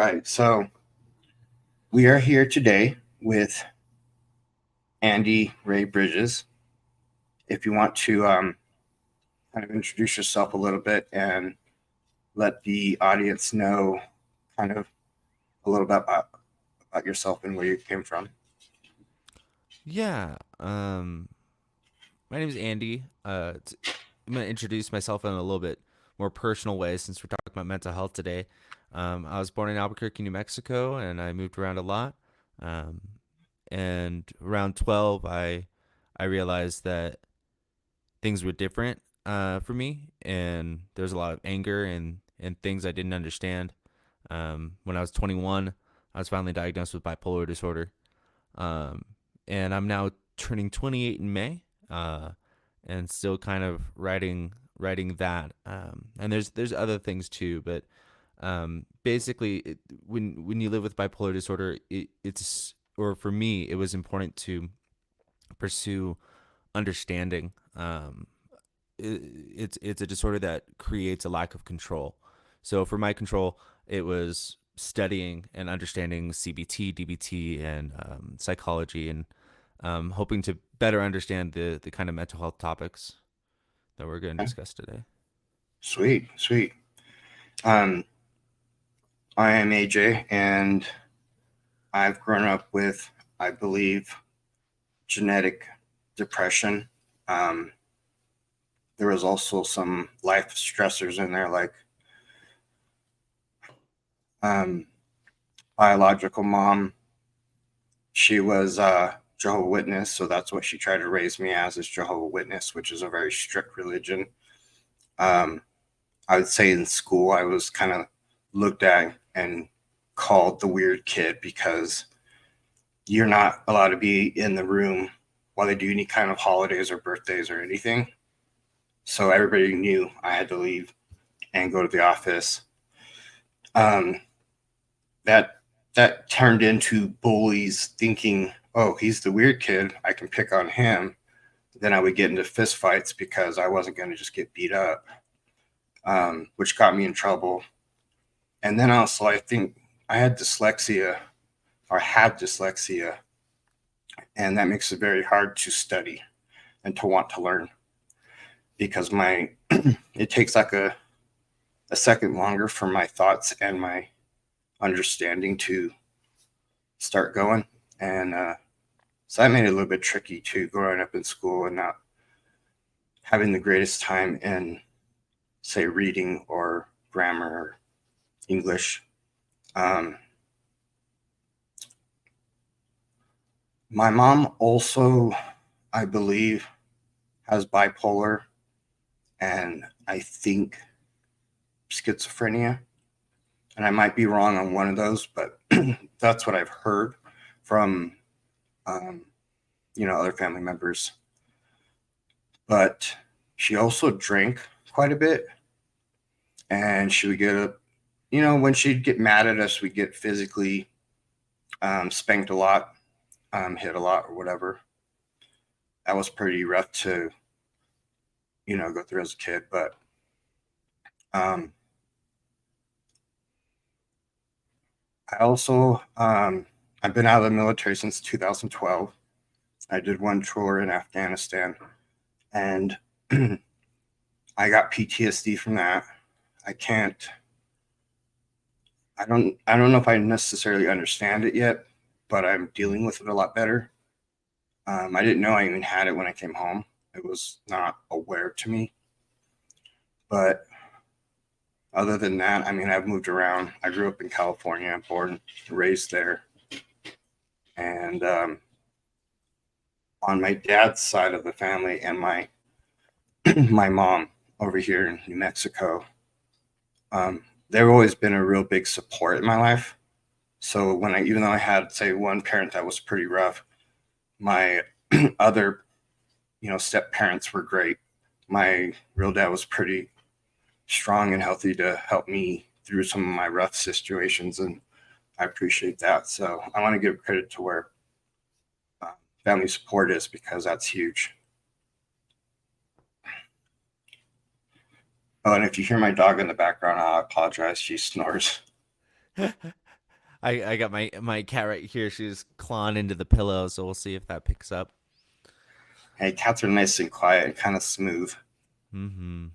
right. So we are here today with Andy Ray Bridges. If you want to kind of introduce yourself a little bit and let the audience know kind of a little bit about yourself and where you came from. Yeah. My name is Andy. I'm going to introduce myself in a little bit more personal way since we're talking about mental health today. I was born in Albuquerque, New Mexico, and I moved around a lot. Um, and around 12, I realized that things were different for me, and there was a lot of anger and things I didn't understand. When I was 21, I was finally diagnosed with bipolar disorder. Um, and I'm now turning 28 in May, and still kind of writing that. And there's other things too, but basically, when you live with bipolar disorder, it's or for me, it was important to pursue understanding. It's a disorder that creates a lack of control. So for my control, it was studying and understanding CBT, DBT, and psychology, and hoping to better understand the kind of mental health topics that we're going to Okay. discuss today. Sweet, sweet. Um, I am AJ, and I've grown up with, I believe, genetic depression. Um, there was also some life stressors in there, like um, biological mom. She was Jehovah Witness, so that's what she tried to raise me as is Jehovah Witness, which is a very strict religion. Um, I would say in school I was kind of looked at and called the weird kid because you're not allowed to be in the room while they do any kind of holidays or birthdays or anything. So everybody knew I had to leave and go to the office. Um, that that turned into bullies thinking, "Oh, he's the weird kid. I can pick on him." Then I would get into fist fights because I wasn't going to just get beat up, which got me in trouble. And then also, I think I had dyslexia or had dyslexia, and that makes it very hard to study and to want to learn because my it takes like a second longer for my thoughts and my understanding to start going. And so that made it a little bit tricky too, growing up in school and not having the greatest time in, say, reading or grammar or English. Um, my mom also, I believe, has bipolar and I think schizophrenia. And I might be wrong on one of those, but that's what I've heard from, um, other family members. But she also drank quite a bit, and she would get when she'd get mad at us, we'd get physically spanked a lot, hit a lot, or whatever. That was pretty rough to, go through as a kid. But um, I also, I've been out of the military since 2012. I did one tour in Afghanistan, and I got PTSD from that. I can't. I don't know if I necessarily understand it yet, but I'm dealing with it a lot better. I didn't know I even had it when I came home. It was not aware to me. But other than that, I mean, I've moved around. I grew up in California, born, raised there, and on my dad's side of the family and my my mom over here in New Mexico, um, they've always been a real big support in my life. So even though I had, say, one parent that was pretty rough, my other, step parents were great. My real dad was pretty strong and healthy to help me through some of my rough situations, and I appreciate that. So I want to give credit to where uh, family support is because that's huge. Oh, and if you hear my dog in the background, I apologize. She snores. I got my cat right here. She's clawing into the pillow, so we'll see if that picks up. Hey, cats are nice and quiet, kind of smooth. Mm-hmm.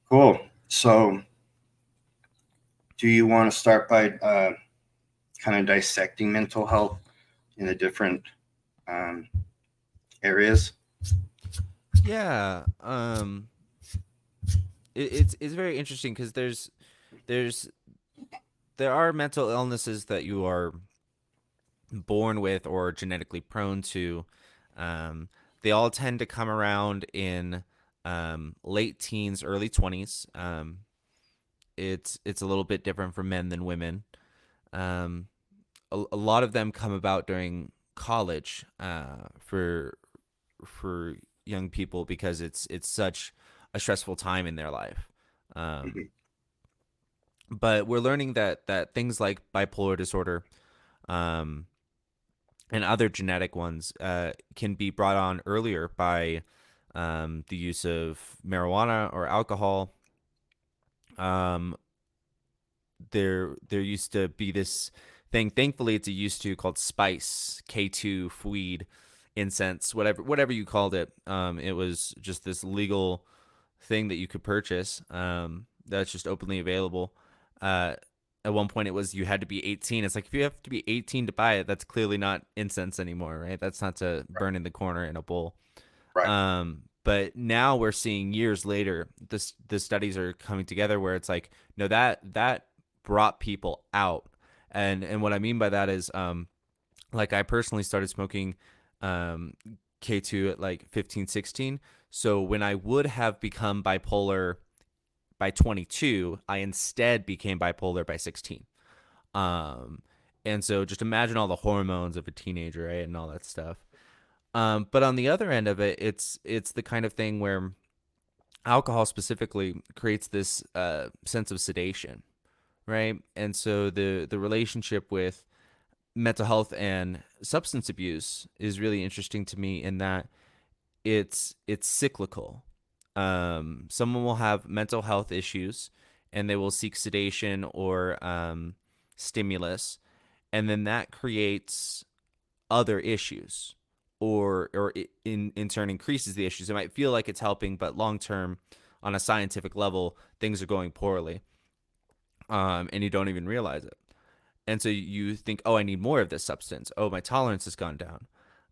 Cool. So, do you want to start by kind of dissecting mental health in the different um, areas? Yeah. It's very interesting because there's there are mental illnesses that you are born with or genetically prone to. Um, they all tend to come around in late teens, early 20s. It's a little bit different for men than women. Um, a lot of them come about during college for young people because it's such a stressful time in their life. Um, Mhm. but we're learning that things like bipolar disorder um, and other genetic ones can be brought on earlier by the use of marijuana or alcohol. Um, there used to be this thing. Thankfully, it's a used to called spice, K2, weed, incense, whatever you called it. It was just this legal thing that you could purchase. That's just openly available. Uh, at one point, it was you had to be 18. It's like if you have to be 18 to buy it, that's clearly not incense anymore, right? That's not to burn in the corner in a bowl. Right. But now we're seeing years later, the studies are coming together where it's like, no, that brought people out, and what I mean by that is, like I personally started smoking, um, K2 at like 15, 16. So when I would have become bipolar by 22, I instead became bipolar by 16. Um, and so just imagine all the hormones of a teenager, right, and all that stuff. But on the other end of it, it's the kind of thing where alcohol specifically creates this sense of sedation, right? And so the relationship with mental health and substance abuse is really interesting to me in that it's cyclical. Someone will have mental health issues and they will seek sedation or stimulus, and then that creates other issues or in turn increases the issues. It might feel like it's helping, but long term, on a scientific level, things are going poorly, and you don't even realize it. And so you think, oh, I need more of this substance. Oh, my tolerance has gone down.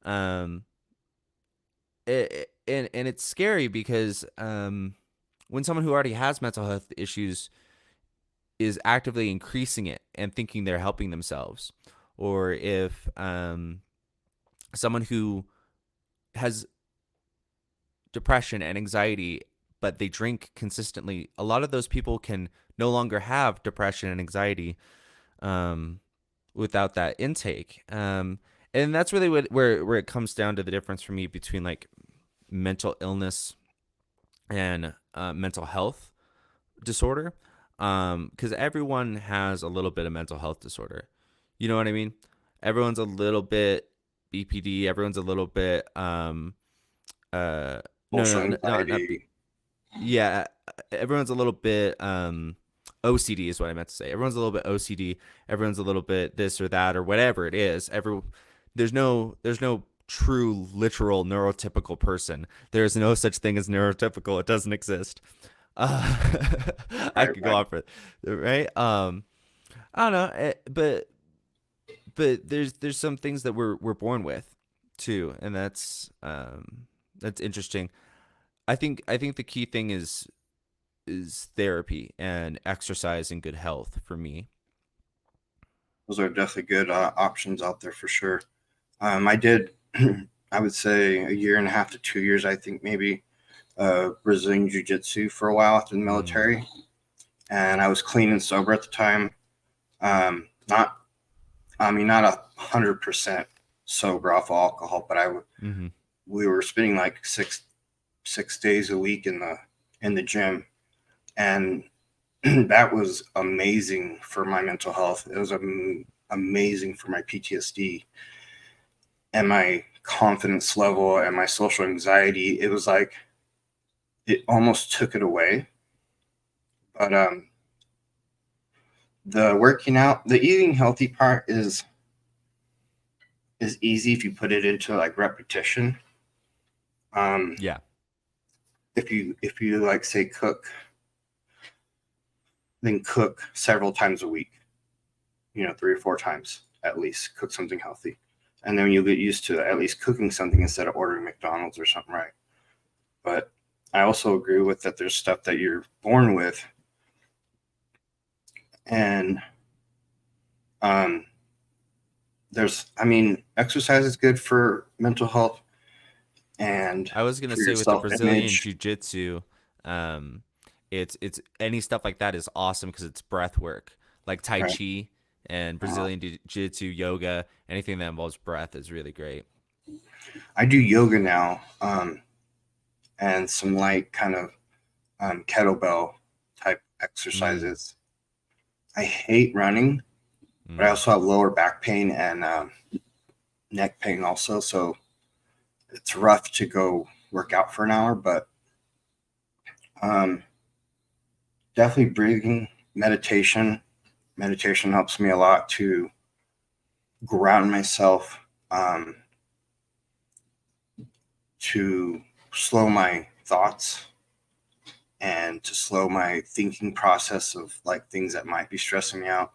Um, and it's scary because when someone who already has mental health issues is actively increasing it and thinking they're helping themselves, or if someone who has depression and anxiety, but they drink consistently, a lot of those people can no longer have depression and anxiety um, without that intake. And that's really where it comes down to the difference for me between like mental illness and mental health disorder. Because everyone has a little bit of mental health disorder. You know what I mean? Everyone's a little bit BPD. Everyone's a little bit uh Social not anxiety. yeah, everyone's a little bit OCD is what I meant to say. Everyone's a little bit OCD. Everyone's a little bit this or that or whatever it is. There's no true literal neurotypical person. There's no such thing as neurotypical. It doesn't exist. Uh, I Right, could go right. on for right. I don't know, but there's some things that we're born with too, and that's interesting. I think the key thing is therapy and exercise and good health for me. Those are definitely good options out there for sure. I did, I would say, a year and a half to 2 years, I think maybe, Brazilian Jiu Jitsu for a while after the Mm, military. And I was clean and sober at the time. Not, I mean, not 100% sober off alcohol, but mm-hmm. we were spending like six days a week in the gym, and that was amazing for my mental health. It was amazing for my PTSD and my confidence level and my social anxiety. It was like it almost took it away. But the working out, the eating healthy part is easy if you put it into like repetition. Um, Yeah. if you like say cook, then cook several times a week. 3 or 4 times at least. Cook something healthy, and then you'll get used to at least cooking something instead of ordering McDonald's or something, right? But I also agree with that. There's stuff that you're born with, and um, exercise is good for mental health and I was gonna for your say with the self Brazilian image. jiu-jitsu, um, it's any stuff like that is awesome because it's breath work, like Tai Right. Chi and Brazilian jiu-jitsu, yoga, anything that involves breath is really great. I do yoga now, and some light kind of kettlebell type Mm, exercises. I hate running, but I mm. also have lower back pain and neck pain also. So it's rough to go work out for an hour, but um, definitely breathing, meditation. Meditation helps me a lot to ground myself, to slow my thoughts and to slow my thinking process of like things that might be stressing me out.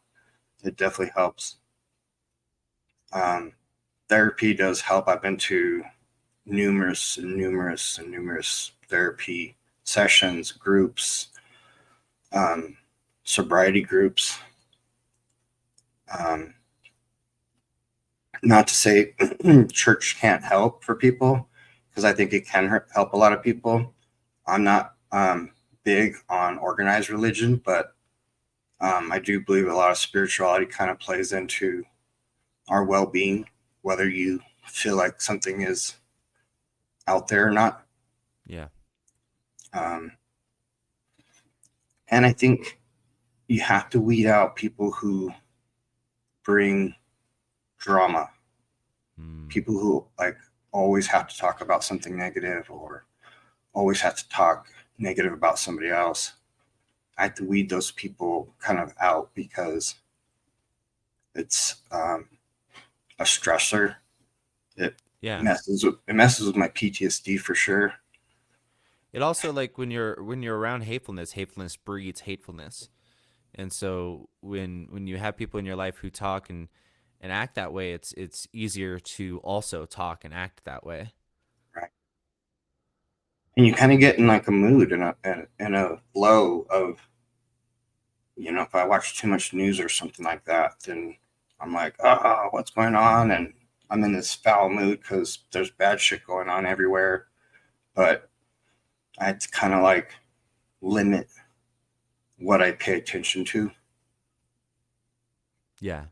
It definitely helps. Um, Therapy does help. I've been to numerous therapy sessions, groups, um, sobriety groups. Um, Not to say church can't help for people, because I think it can help a lot of people. I'm not big on organized religion, but I do believe a lot of spirituality kind of plays into our well being, whether you feel like something is out there or not. Yeah. Um, and I think you have to weed out people who bring drama, Mm. people who like always have to talk about something negative or always have to talk negative about somebody else. I have to weed those people kind of out because it's a stressor. It Yeah. messes with my PTSD for sure. It also like when you're around hatefulness, hatefulness breeds hatefulness. And so when you have people in your life who talk and act that way, it's easier to also talk and act that way. Right. And you kind of get in like a mood and a flow of, if I watch too much news or something like that, then I'm like, oh, what's going on? And I'm in this foul mood because there's bad shit going on everywhere. But I had to kind of like limit what I pay attention to Yeah.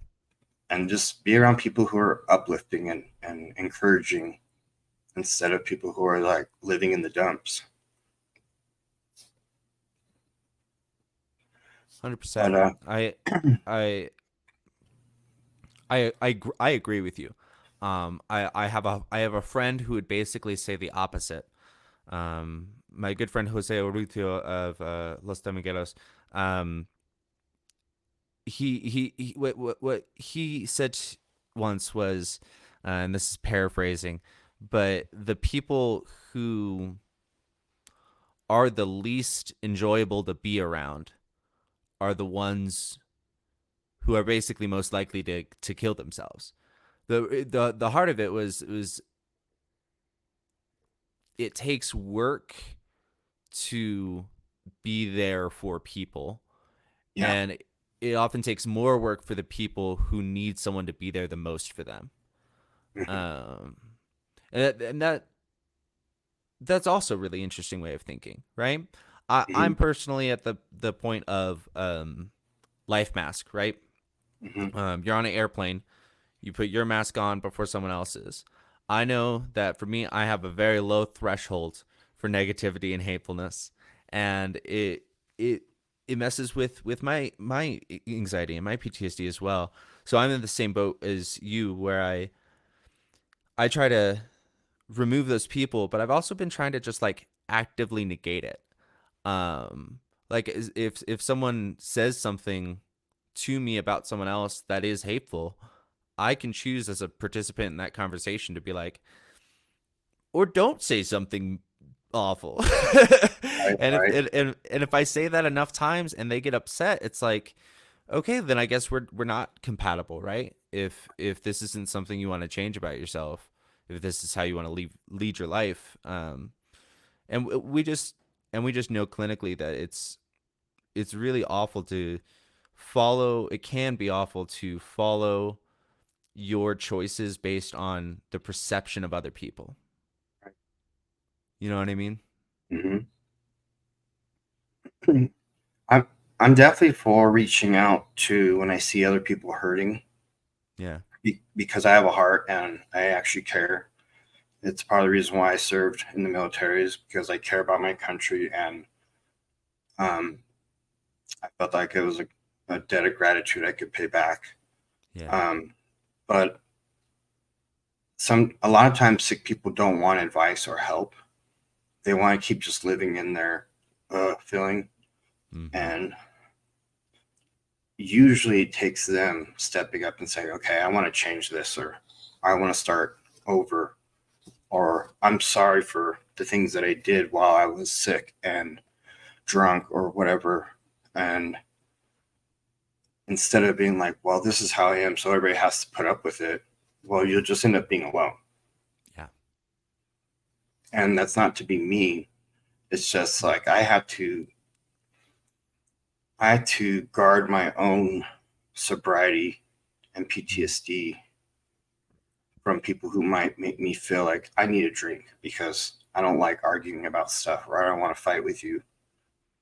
and just be around people who are uplifting and encouraging instead of people who are like living in the dumps. But 100%. I I agree with you. I have a friend who would basically say the opposite. My good friend Jose Urrutia of Los Tamigueros, um, he what he said once was, and this is paraphrasing, but the people who are the least enjoyable to be around are the ones who are basically most likely to kill themselves. The heart of it was it takes work to be there for people, yeah, and it often takes more work for the people who need someone to be there the most for them. hmm Um, and that's also a really interesting way of thinking, right? I'm hmm personally at the point of life mask, right? hmm You're on an airplane, you put your mask on before someone else's. I know that for me, I have a very low threshold for negativity and hatefulness, and it it messes with my anxiety and my PTSD as well. So I'm in the same boat as you, where I try to remove those people, but I've also been trying to just like actively negate it. Um, like if someone says something to me about someone else that is hateful, I can choose as a participant in that conversation to be like, or don't say something awful. Right, and if right. and if I say that enough times and they get upset, it's like, okay, then I guess we're not compatible, right? If this isn't something you want to change about yourself, if this is how you want to lead your life, and we just know clinically that it's really awful to follow. It can be awful to follow your choices based on the perception of other people. You know what I mean? Hmm. I'm I'm definitely for reaching out to when I see other people hurting Yeah. because I have a heart and I actually care. It's part of the reason why I served in the military is because I care about my country and um, I felt like it was a debt of gratitude I could pay back. Yeah. Um, but a lot of times sick people don't want advice or help. They want to keep just living in their feeling, Mm-hmm. and usually it takes them stepping up and saying, "Okay, I want to change this," or "I want to start over," or "I'm sorry for the things that I did while I was sick and drunk or whatever." And instead of being like, "Well, this is how I am, so everybody has to put up with it," well, you'll just end up being alone. Yeah. And that's not to be mean. It's just like I had to guard my own sobriety and Mm. PTSD from people who might make me feel like I need a drink because I don't like arguing about stuff, or I don't want to fight with you,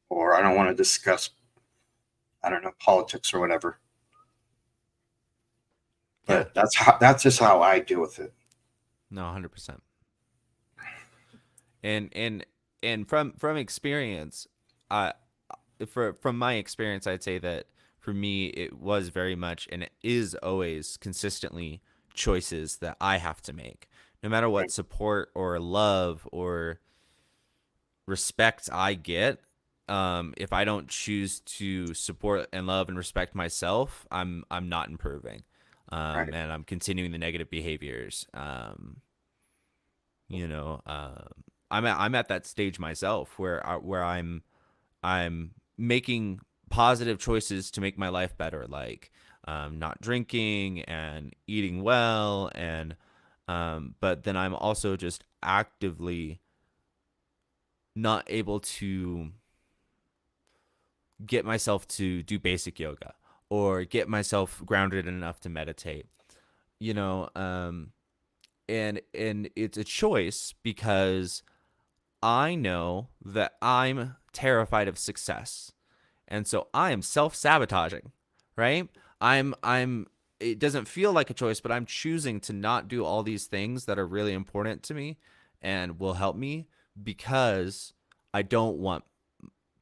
or I don't want to discuss, I don't know, politics or whatever. Yeah. But that's just how I deal with it. No, 100%. And and from experience, I from my experience, I'd say that for me, it was very much, and it is always consistently choices that I have to make. No matter what Right. support or love or respect I get, if I don't choose to support and love and respect myself, I'm not improving, Right. and I'm continuing the negative behaviors. You know, I'm at that stage myself where I'm making positive choices to make my life better, like not drinking and eating well, and but then I'm also just actively not able to get myself to do basic yoga or get myself grounded enough to meditate. You know, and it's a choice because I know that I'm terrified of success. And so I am self-sabotaging, right? I'm it doesn't feel like a choice, but I'm choosing to not do all these things that are really important to me and will help me because I don't want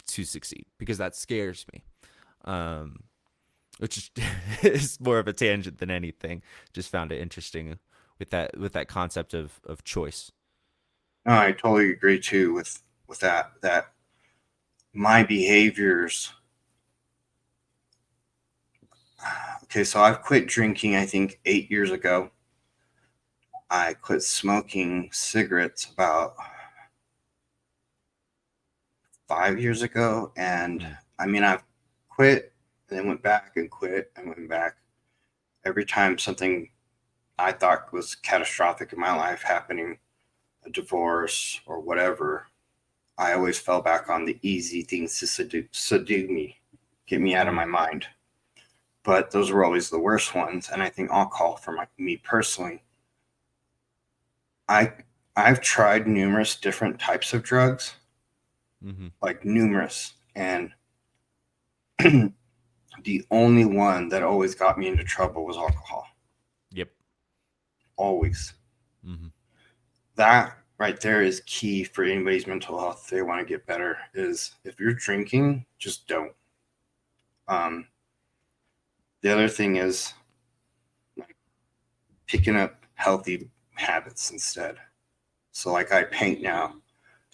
to succeed because that scares me. Um which is, is more of a tangent than anything. Just found it interesting with that concept of choice. No, I totally agree too with that. That my behaviors. Okay, so I've quit drinking. I think 8 years ago. I quit smoking cigarettes about 5 years ago, and Mm, I mean I've quit and then went back and quit and went back. Every time something I thought was catastrophic in my life happening, a divorce or whatever, I always fell back on the easy things to subdue me, get me out of my mm, mind. But those were always the worst ones. And I think alcohol, for me personally, I I've tried numerous different types of drugs, mm-hmm. like numerous, and the only one that always got me into trouble was alcohol. Yep. Always. Mm-hmm. That right there is key for anybody's mental health. If they want to get better. Is if you're drinking, just don't. Um, the other thing is like picking up healthy habits instead. So like I paint now,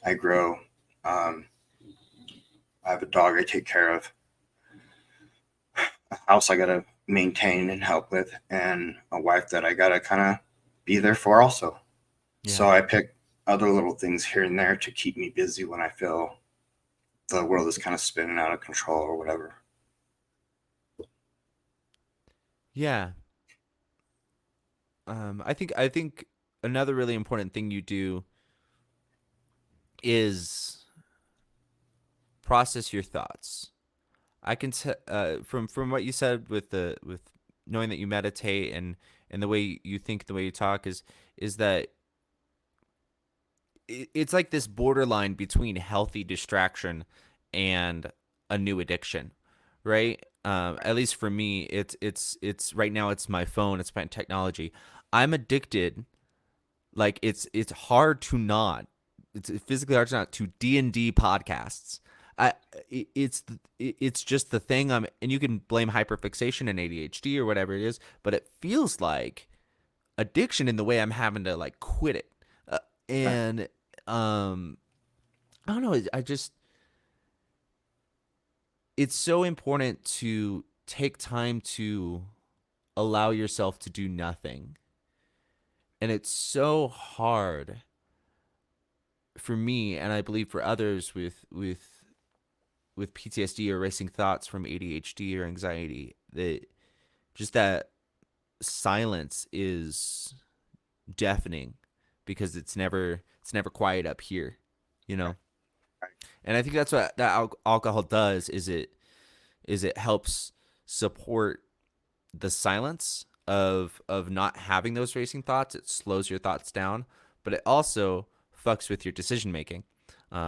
I grow. Um, I have a dog I take care of. a house I gotta maintain and help with, and a wife that I gotta kind of be there for also. Yeah. So I pick other little things here and there to keep me busy when I feel the world is kind of spinning out of control or whatever. Yeah. I think another really important thing you do is process your thoughts. I can from what you said with the with knowing that you meditate and the way you think, the way you talk is that it's like this borderline between healthy distraction and a new addiction, right? At least for me, it's right now it's my phone, it's my technology. I'm addicted. Like it's hard to not. It's physically hard to not to D&D podcasts. I it's just the thing and you can blame hyperfixation and ADHD or whatever it is, but it feels like addiction in the way I'm having to like quit it. And um I don't know, I just it's so important to take time to allow yourself to do nothing. And it's so hard for me and I believe for others with PTSD or racing thoughts from ADHD or anxiety that just that silence is deafening because it's never quiet up here, you know. And I think that's what that alcohol does is it helps support the silence of not having those racing thoughts. It slows your thoughts down, but it also fucks with your decision making.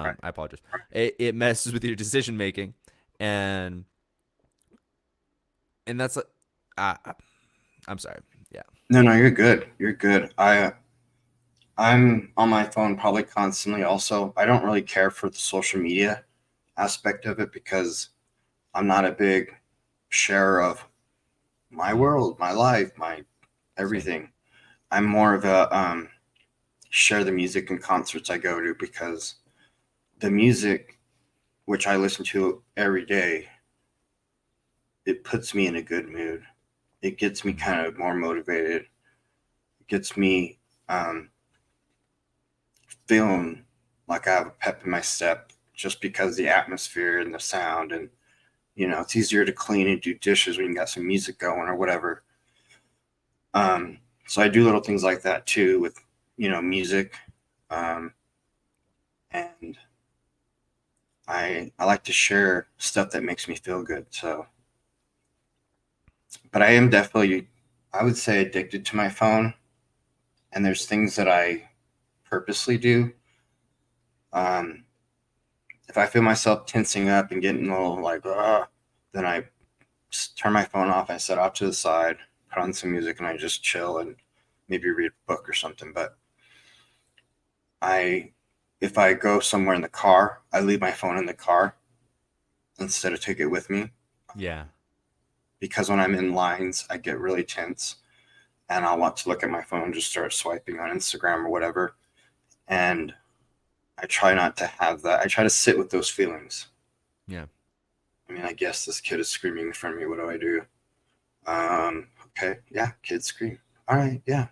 Right. I apologize. It messes with your decision making, and that's uh, I'm sorry. Yeah. No, no, you're good. You're good. I'm on my phone probably constantly. Also, I don't really care for the social media aspect of it because I'm not a big sharer of my Mm, world, my life, my same. everything. I'm more of a share the music and concerts I go to because the music, which I listen to every day, it puts me in a good mood. It gets me Hmm. kind of more motivated. It gets me um, feeling like I have a pep in my step just because the atmosphere and the sound, and it's easier to clean and do dishes when you got some music going or whatever. So I do little things like that too with music, um, and I like to share stuff that makes me feel good. So, but I am definitely, I would say, addicted to my phone, and there's things that I purposely do. Um, if I feel myself tensing up and getting a little like, then I turn my phone off. I set off to the side, put on some music, and I just chill and maybe read a book or something. But I, if I go somewhere in the car, I leave my phone in the car instead of take it with me Yeah. because when I'm in lines, I get really tense and I'll want to look at my phone, just start swiping on Instagram or whatever. And I try not to have that. I try to sit with those feelings. Yeah. I mean, I guess this kid is screaming in front of me. What do I do? Okay, yeah, kids scream. All right, yeah,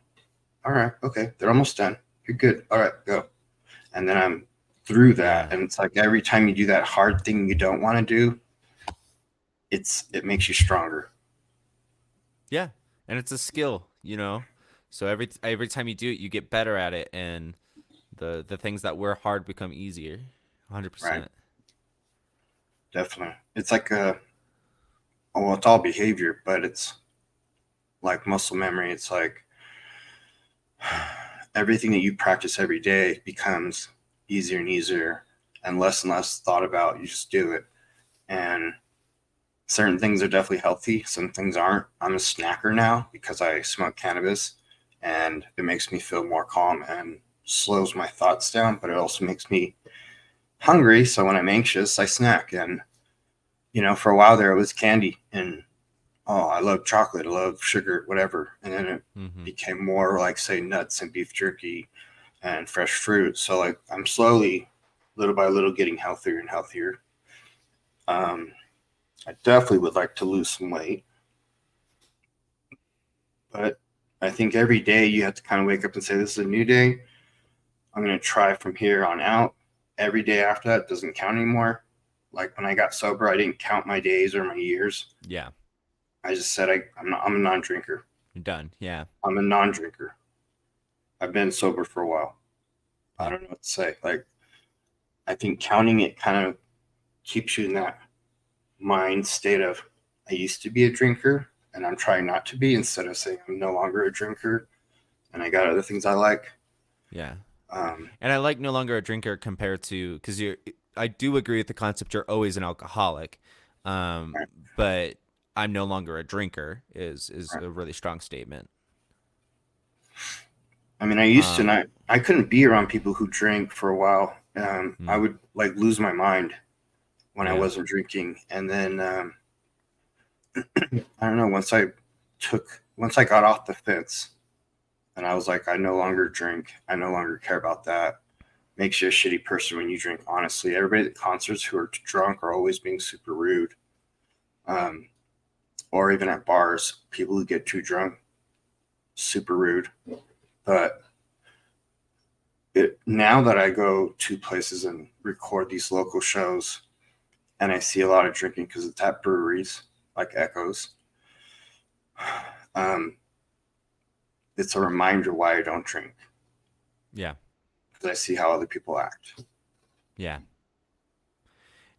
all right, okay, they're almost done. You're good. All right, go. And then I'm through that, Yeah. and it's like every time you do that hard thing you don't want to do, it makes you stronger. Yeah. And it's a skill, you know. So every time you do it, you get better at it, and the things that were hard become easier. Right? 100%. Definitely. It's like well, it's all behavior, but it's like muscle memory. It's like everything that you practice every day becomes easier and less thought about. You just do it. And certain things are definitely healthy, some things aren't. I'm a snacker now because I smoke cannabis and it makes me feel more calm and slows my thoughts down, but it also makes me hungry. So when I'm anxious, I snack. And, for a while there, it was candy. And, oh, I love chocolate, I love sugar, whatever. And then it Mm-hmm. became more like, say, nuts and beef jerky and fresh fruit. So, like, I'm slowly, little by little, getting healthier and healthier. Um, I definitely would like to lose some weight, but I think every day you have to kind of wake up and say, this is a new day. I'm going to try from here on out. Every day after that doesn't count anymore. Like when I got sober, I didn't count my days or my years. Yeah. I just said I'm a non-drinker. You're done. Yeah. I'm a non-drinker. I've been sober for a while. I Yeah. don't know what to say. Like I think counting it kind of keeps you in that mind state of I used to be a drinker and I'm trying not to be, instead of saying I'm no longer a drinker and I got other things I like. Yeah. Um, And I like no longer a drinker compared to, because I do agree with the concept you're always an alcoholic, right, but I'm no longer a drinker is right. a really strong statement. I mean, I used to Um, not. I couldn't be around people who drank for a while. I mm, would like lose my mind when I yeah, wasn't drinking, and then I don't know. Once I got off the fence, and I was like, I no longer drink. I no longer care about that. Makes you a shitty person when you drink. Honestly, everybody at concerts who are drunk are always being super rude. Um, or even at bars, people who get too drunk, super rude. But now that I go to places and record these local shows, and I see a lot of drinking because it's at breweries like Echoes, um, it's a reminder why I don't drink, yeah, because I see how other people act. yeah.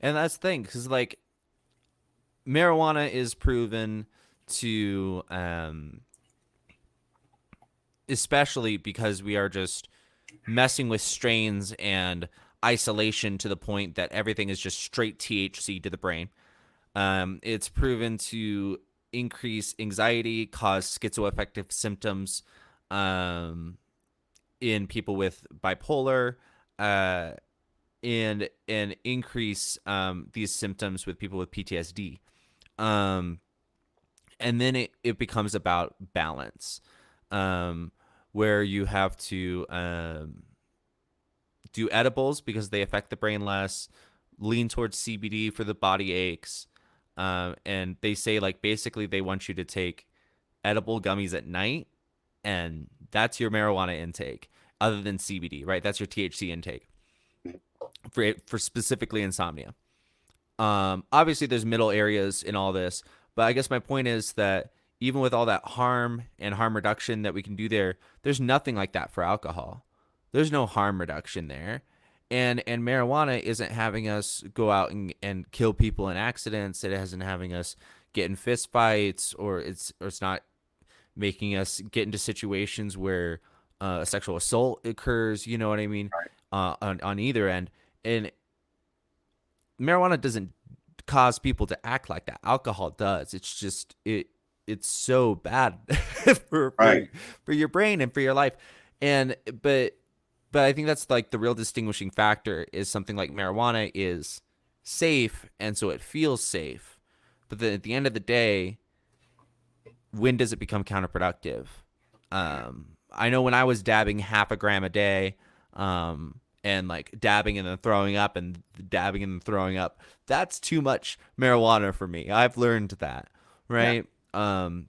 And that's the thing, because like marijuana is proven to, especially because we are just messing with strains and isolation to the point that everything is just straight THC to the brain. It's proven to increase anxiety, cause schizoaffective symptoms um, in people with bipolar, uh, and increase these symptoms with people with PTSD. Um, and then it becomes about balance, um, where you have to do edibles because they affect the brain less, lean towards CBD for the body aches. And they say, like, basically they want you to take edible gummies at night, and that's your marijuana intake, other than CBD, right? That's your THC intake for specifically insomnia. Obviously, there's middle areas in all this, but I guess my point is that even with all that harm and harm reduction that we can do there, there's nothing like that for alcohol. There's no harm reduction there. And marijuana isn't having us go out and kill people in accidents. It isn't having us get in fist fights, or it's not making us get into situations where a sexual assault occurs. You know what I mean? Right. On either end, and marijuana doesn't cause people to act like that. Alcohol does. It's just it's so bad for Right. for your brain and for your life. And but I think that's like the real distinguishing factor is something like marijuana is safe, and so it feels safe. But then at the end of the day, when does it become counterproductive? I know when I was dabbing half a gram a day, and like dabbing and then throwing up and dabbing and then throwing up, that's too much marijuana for me. I've learned that, Yeah. right?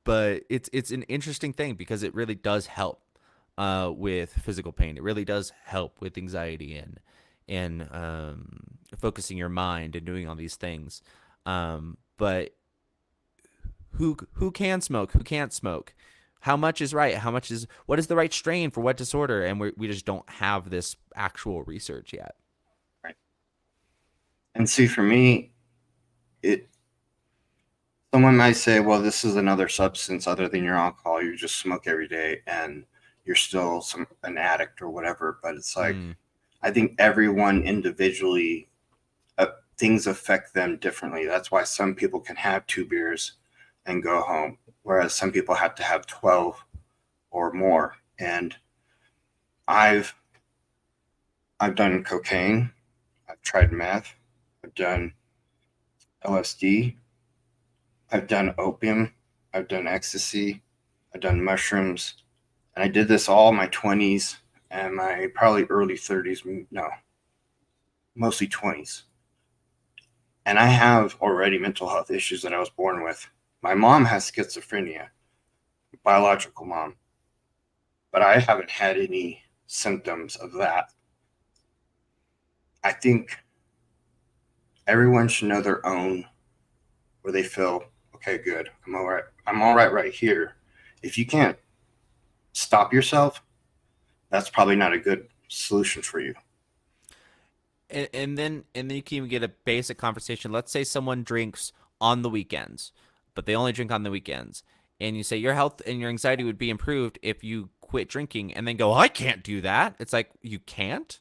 But it's an interesting thing because it really does help with physical pain. It really does help with anxiety and focusing your mind and doing all these things. But who can smoke? Who can't smoke? How much is right? How much is what is the right strain for what disorder? And we just don't have this actual research yet. Right. And see, for me, it someone might say, well, this is another substance other than your alcohol. You just smoke every day and you're still an addict or whatever. But it's like, Mm, I think everyone individually, uh, things affect them differently. That's why some people can have 2 beers and go home, whereas some people have to have 12 or more. And I've I've done cocaine, I've tried meth, I've done LSD, I've done opium, I've done ecstasy, I've done mushrooms, and I did this all in my 20s and my probably early 30s. No, mostly 20s. And I have already mental health issues that I was born with. My mom has schizophrenia, biological mom, but I haven't had any symptoms of that. I think everyone should know their own where they feel, okay, good, I'm all right. I'm all right here. If you can't stop yourself, that's probably not a good solution for you. And then you can even get a basic conversation. Let's say someone drinks on the weekends, but they only drink on the weekends, and you say your health and your anxiety would be improved if you quit drinking, and then go, I can't do that. It's like, you can't.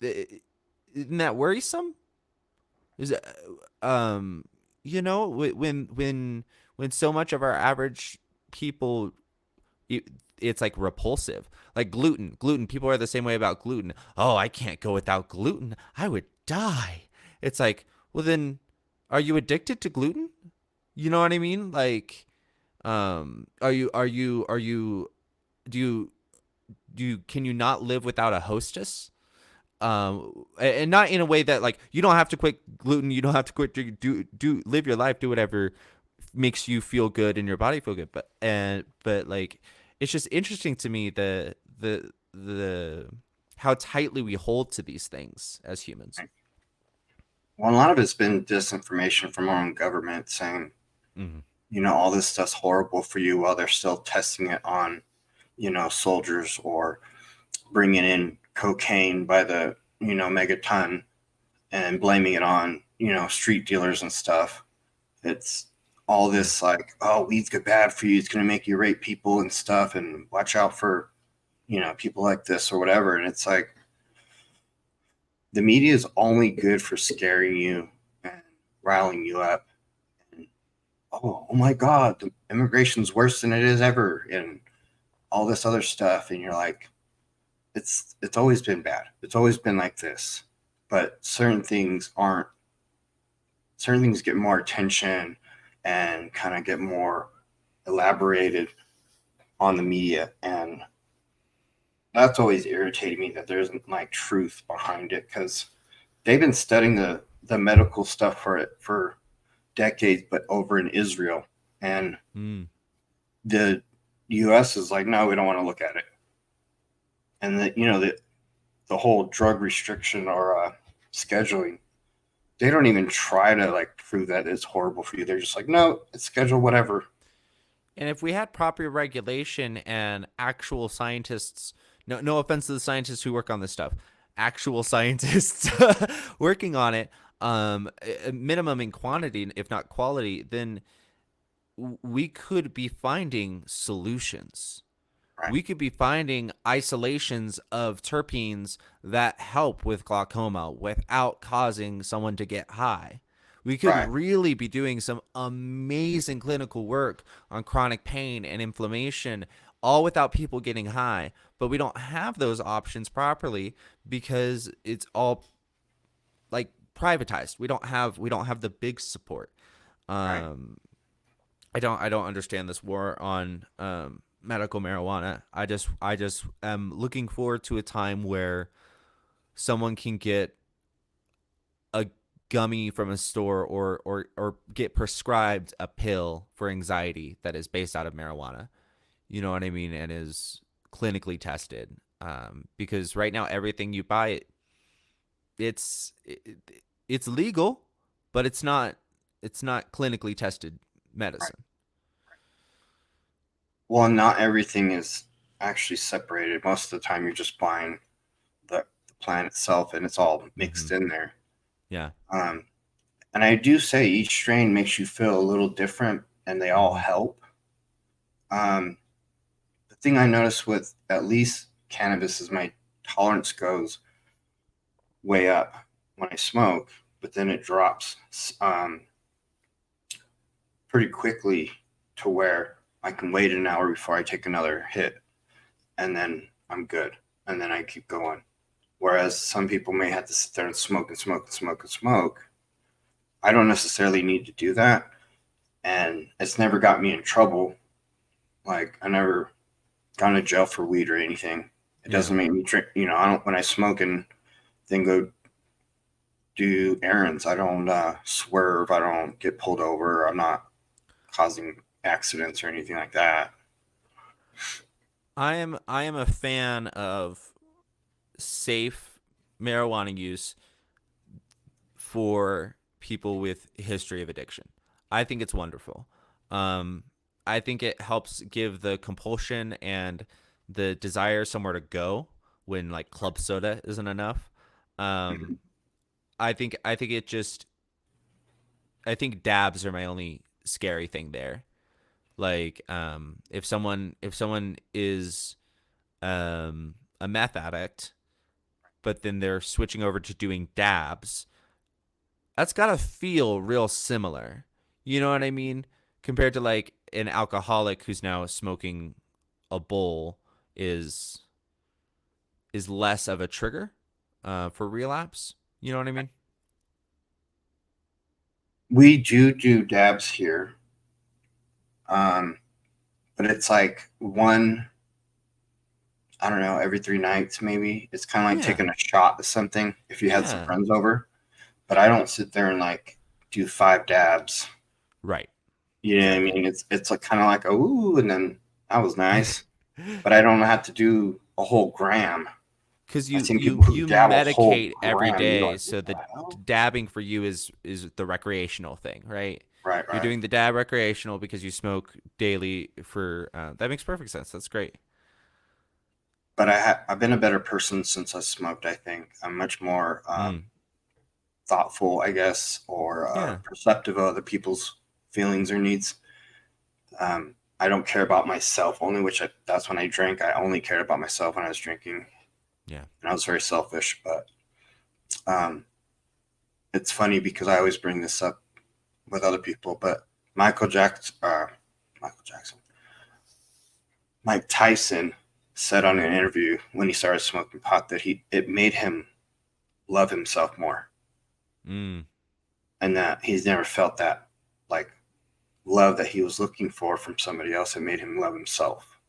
Isn't that worrisome? Is it, um, when so much of our average people, it's like repulsive. Like gluten. People are the same way about gluten. Oh, I can't go without gluten. I would die. It's like, well, then, are you addicted to gluten? You know what I mean? Like, are you, do you, can you not live without a hostess? And not in a way that, like, you don't have to quit gluten, you don't have to quit live your life, do whatever makes you feel good and your body feel good, but like, it's just interesting to me the how tightly we hold to these things as humans. Well, a lot of it's been disinformation from our own government saying, Hmm. all this stuff's horrible for you while they're still testing it on, soldiers, or bringing in cocaine by the, megaton and blaming it on, street dealers and stuff. It's all Yeah. this like, oh, weed's good bad for you. It's going to make you rape people and stuff. And watch out for, people like this or whatever. And it's like, the media is only good for scaring you and riling you up. And, oh my God, the immigration's worse than it is ever. And all this other stuff. And you're like, it's always been bad. It's always been like this. But certain things get more attention and kind of get more elaborated on the media, and that's always irritated me that there isn't like truth behind it, because they've been studying the medical stuff for it for decades, but over in Israel, and Mm. the US is like, no, we don't want to look at it. And the whole drug restriction or scheduling, they don't even try to like prove that it's horrible for you. They're just like, no, it's scheduled, whatever. And if we had proper regulation and actual scientists, no offense to the scientists who work on this stuff, actual scientists working on it, a minimum in quantity, if not quality, then we could be finding solutions. Right. We could be finding isolations of terpenes that help with glaucoma without causing someone to get high. We could Right. really be doing some amazing clinical work on chronic pain and inflammation, all without people getting high. But we don't have those options properly because it's all like privatized. We don't have the big support. Right. Um, I don't understand this war on medical marijuana. I just am looking forward to a time where someone can get a gummy from a store, or get prescribed a pill for anxiety that is based out of marijuana. You know what I mean? And is clinically tested. Because right now everything you buy, it's it, it's legal, but it's not clinically tested Right. medicine. Well, not everything is actually separated. Most of the time, you're just buying the plant itself, and it's all Hmm. mixed in there. Yeah. Um, and I do say each strain makes you feel a little different, and they all Hmm. help. The thing I notice with at least cannabis is my tolerance goes way up when I smoke, but then it drops pretty quickly to where I can wait an hour before I take another hit, and then I'm good, and then I keep going. Whereas some people may have to sit there and smoke and smoke and smoke and smoke. I don't necessarily need to do that, and it's never got me in trouble. Like, I never gone to jail for weed or anything. It Yeah. doesn't make me drink. I don't, when I smoke and then go do errands. I don't swerve. I don't get pulled over. I'm not causing accidents or anything like that. I am a fan of safe marijuana use for people with history of addiction. I think it's wonderful. Um, I think it helps give the compulsion and the desire somewhere to go when like club soda isn't enough. Um, Mhm. I think it just I think dabs are my only scary thing there. Like if someone is a meth addict, but then they're switching over to doing dabs, that's gotta feel real similar. You know what I mean? Compared to like an alcoholic who's now smoking a bowl is is less of a trigger for relapse. You know what I mean? We do dabs here, um, but it's like one, I don't know, every 3 nights maybe. It's kind of like Yeah, taking a shot of something if you had some yeah, friends over. But I don't sit there and like do 5 dabs. right, You know what I exactly. mean? It's like kind of like a ooh, and then that was nice. But I don't have to do a whole gram. Because I've you seen you people who you dab a whole medicate every gram. You're day, like, what so the the hell? dabbing for you is the recreational thing, right? Right, You're right. doing the dab recreational because you smoke daily for that makes perfect sense. That's great. But I've been a better person since I smoked. I think I'm much more Mm. thoughtful, I guess, or Yeah. perceptive of other people's feelings or needs. I don't care about myself only, that's when I drank. I only cared about myself when I was drinking, Yeah. and I was very selfish. But um, it's funny because I always bring this up with other people. But Michael Jackson, Mike Tyson said on an interview when he started smoking pot that it made him love himself more, Mm. and that he's never felt that like love that he was looking for from somebody else. It made him love himself,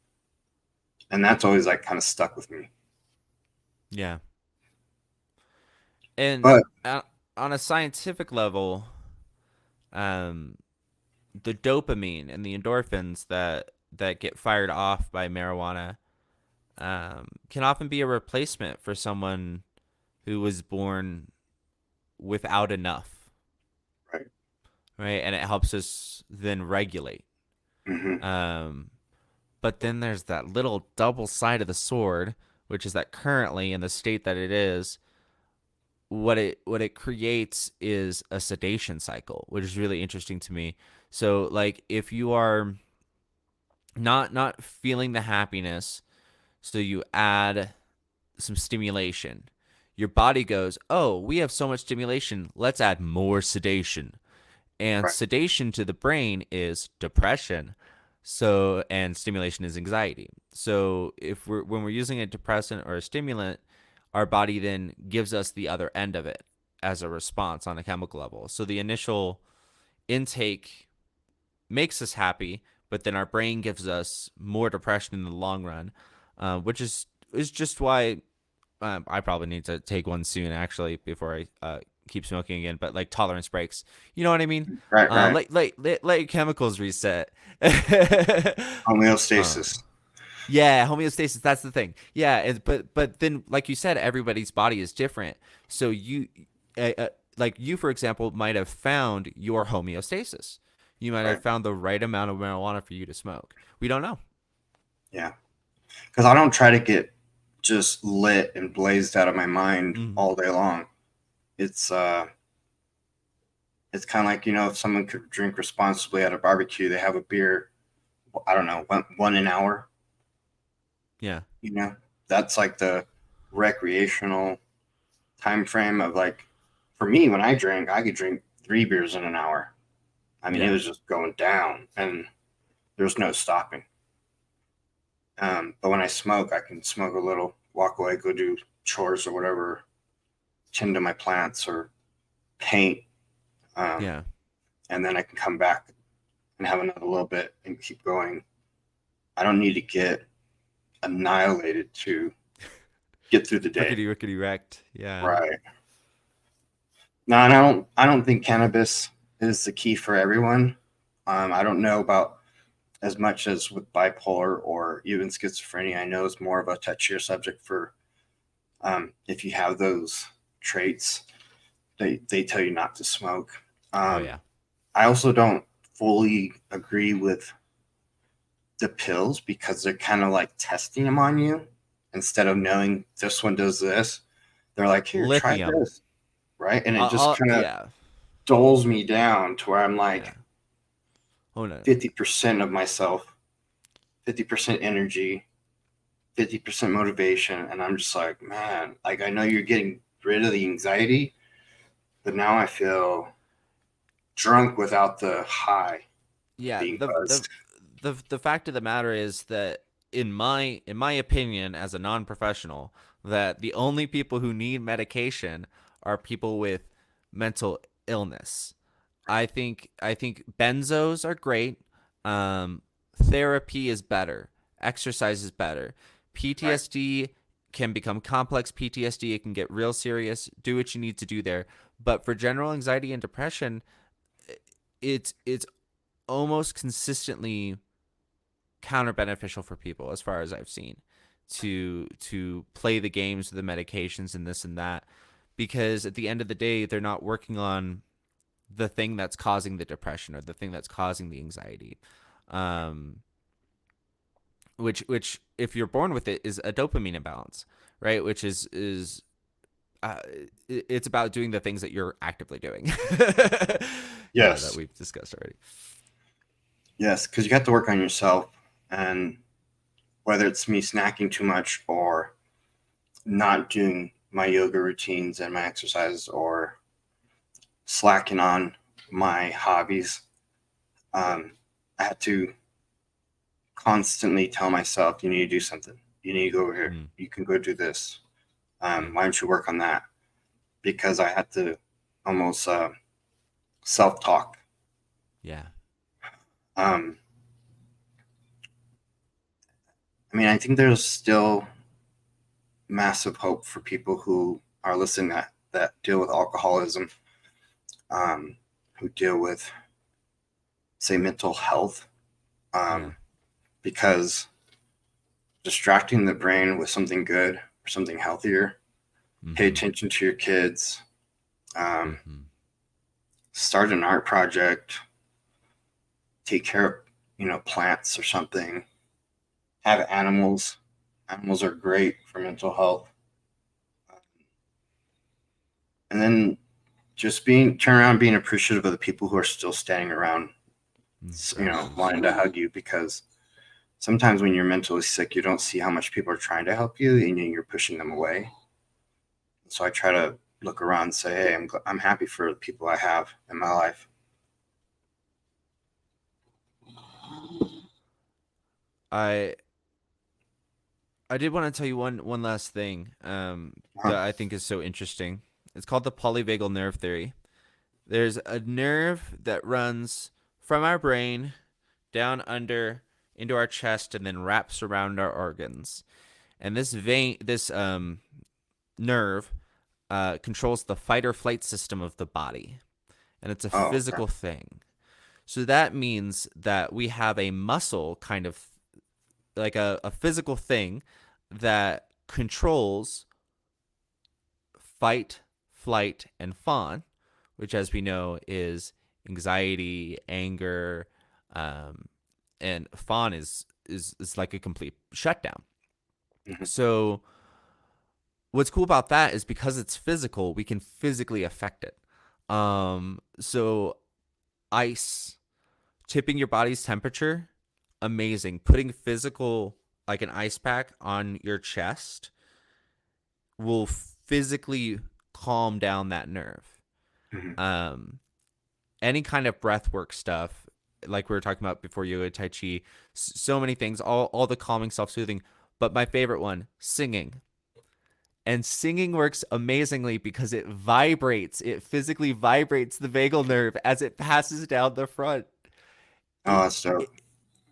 and that's always like kind of stuck with me. Yeah. And But on a scientific level, um, the dopamine and the endorphins that get fired off by marijuana can often be a replacement for someone who was born without enough, right, right? And it helps us then regulate. hmm Um, but then there's that little double side of the sword, which is that currently in the state that it is, what it creates is a sedation cycle, which is really interesting to me. So like if you are not feeling the happiness, so you add some stimulation. Your body goes, "Oh, we have so much stimulation. Let's add more sedation." And right, sedation to the brain is depression. So, and stimulation is anxiety. So, if we're when we're using a depressant or a stimulant, our body then gives us the other end of it as a response on a chemical level. So, the initial intake makes us happy, but then our brain gives us more depression in the long run, which is just why I probably need to take one soon, actually, before I keep smoking again. But like tolerance breaks, you know what I mean? right, right. Let your chemicals reset. uh, Homeostasis. yeah, homeostasis. That's the thing. Yeah, but then, like you said, everybody's body is different. So like you, for example, might have found your homeostasis. You might have Right. found the right amount of marijuana for you to smoke. We don't know. Yeah. Because I don't try to get just lit and blazed out of my mind Mm, all day long. It's uh, it's kind of like if someone could drink responsibly at a barbecue, they have a beer. I don't know, one an hour. yeah, You know, that's like the recreational time frame of like. For me, when I drank, I could drink 3 beers in an hour. I mean, it yeah, was just going down, and there's no stopping. But when I smoke, I can smoke a little, walk away, go do chores or whatever, tend to my plants or paint, um, yeah. and then I can come back and have another little bit and keep going. I don't need to get annihilated to get through the day. Rickety, rickety, wrecked. Yeah. Right. No, and I don't think cannabis is the key for everyone. I don't know about as much as with bipolar or even schizophrenia. I know it's more of a touchier subject for if you have those traits, they tell you not to smoke. Oh Um, yeah. I also don't fully agree with the pills because they're kind of like testing them on you instead of knowing this one does this. They're like, here, try Lithium. this, right? And it just kind of Yeah. dulls me down to where I'm Yeah. like Oh no. 50% of myself, 50% energy, 50% motivation. And I'm just like, man, like I know you're getting rid of the anxiety, but now I feel drunk without the high Yeah, being buzzed. the fact of the matter is that in my opinion as a non-professional, that the only people who need medication are people with mental illness. I think benzos are great. Therapy is better. Exercise is better. Right. PTSD can become complex PTSD. It can get real serious. Do what you need to do there. But for general anxiety and depression, it's almost consistently counter beneficial for people as far as I've seen to play the games with the medications and this and that, because at the end of the day they're not working on the thing that's causing the depression or the thing that's causing the anxiety, um, which if you're born with it is a dopamine imbalance, right? Which is uh, it's about doing the things that you're actively doing. That Yes. we've discussed already. Yes. Because you got to work on yourself. And whether it's me snacking too much or not doing my yoga routines and my exercise or slacking on my hobbies, I had to constantly tell myself, you need to do something. You need to go over here. Mm, You can go do this. yeah, Why don't you work on that? Because I had to almost self talk. yeah. Um, I mean, I think there's still massive hope for people who are listening that deal with alcoholism, who deal with, say, mental health, Yeah. um, because distracting the brain with something good or something healthier, pay Mm-hmm. attention to your kids, um, Mm-hmm. start an art project, take care of plants or something, have animals. Animals are great for mental health. And then just turn around being appreciative of the people who are still standing around, wanting to hug you, because sometimes when you're mentally sick, you don't see how much people are trying to help you and you're pushing them away. So I try to look around and say, hey, I'm happy for the people I have in my life. I I did want to tell you one last thing Huh. that I think is so interesting. It's called the polyvagal nerve theory. There's a nerve that runs from our brain down under into our chest and then wraps around our organs. And this nerve controls the fight or flight system of the body, and it's a Oh, okay. physical thing. So that means that we have a muscle kind of like a physical thing that controls fight, flight, and fawn, which, as we know, is anxiety, anger, um, and fawn is like a complete shutdown. Hmm. So what's cool about that is because it's physical, we can physically affect it. So ice, tipping your body's temperature, amazing. Putting physical, like an ice pack on your chest, will physically calm down that nerve. Hmm. Um, any kind of breath work stuff, like we were talking about before, yoga, tai chi, so many things, all the calming, self soothing. But my favorite one, singing. And singing works amazingly because it vibrates. It physically vibrates the vagal nerve as it passes down the front. Oh, It, that's dope. it,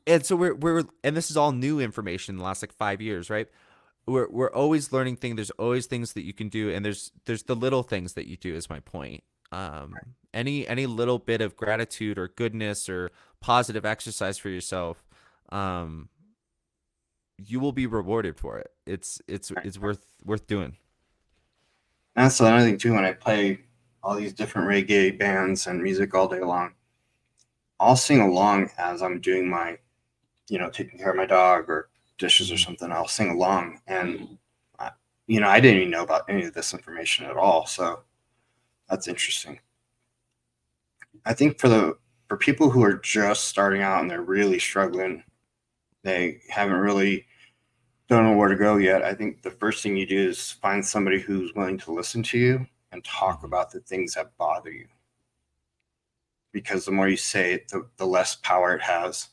and so we're and this is all new information in the last like 5 years, right? We're always learning things. There's always things that you can do, and there's the little things that you do. Is my point. Any little bit of gratitude or goodness or positive exercise for yourself, um, you will be rewarded for it. Right. It's worth doing. That's another thing too. When I play all these different reggae bands and music all day long, I'll sing along as I'm doing my, taking care of my dog or dishes or Mhm. something. I'll sing along, and I didn't even know about any of this information at all. So that's interesting. I think for people who are just starting out and they're really struggling, they haven't really don't know where to go yet. I think the first thing you do is find somebody who's willing to listen to you and talk Mhm. about the things that bother you. Because the more you say it, the less power it has.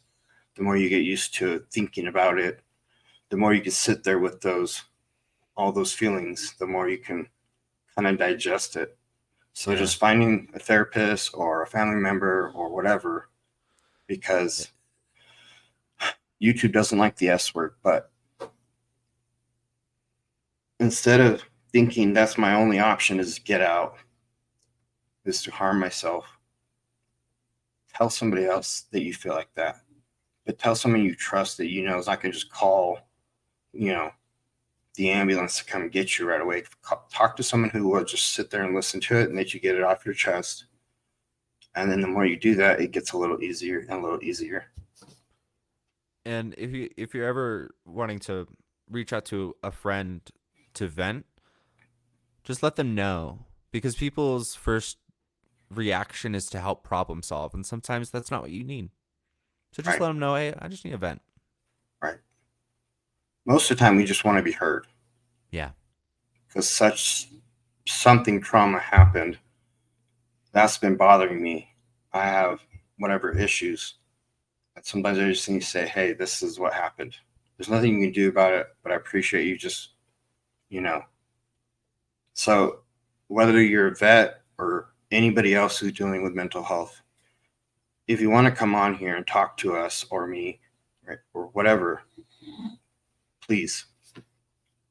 The more you get used to thinking about it, the more you can sit there with all those feelings, the more you can kind of digest it. So Yeah. just finding a therapist or a family member or whatever, Eh, because YouTube doesn't like the S word, but instead of thinking that's my only option is to get out, is to harm myself, tell somebody else that you feel like that. But tell someone you trust that you know is not going to just call, you know, the ambulance to come get you right away. Talk to someone who will just sit there and listen to it and let you get it off your chest. And then the more you do that, it gets a little easier and a little easier. And if you're ever wanting to reach out to a friend to vent, just let them know, because people's first reaction is to help problem solve, and sometimes that's not what you need. So just Right. let them know, hey, I just need a vent. Right. Most of the time, we just want to be heard Yeah. because such something trauma happened that's been bothering me. I have whatever issues. And sometimes I just need to say, hey, this is what happened. There's nothing you can do about it, but I appreciate you just, you know. So whether you're a vet or anybody else who's dealing with mental health, if you want to come on here and talk to us or me, right, or whatever, please,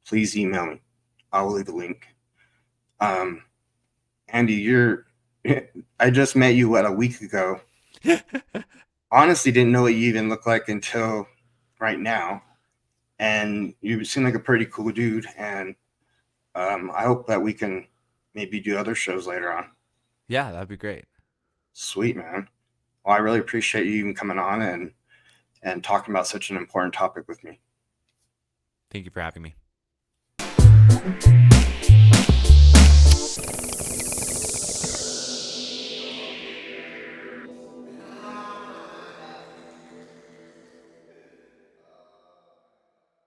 please email me. I will leave a link. Um, Andy, I just met you, a week ago. Honestly, didn't know what you even look like until right now. And you seem like a pretty cool dude. And I hope that we can maybe do other shows later on. Yeah, that'd be great. Sweet, man. Well, I really appreciate you even coming on and talking about such an important topic with me. Thank you for having me.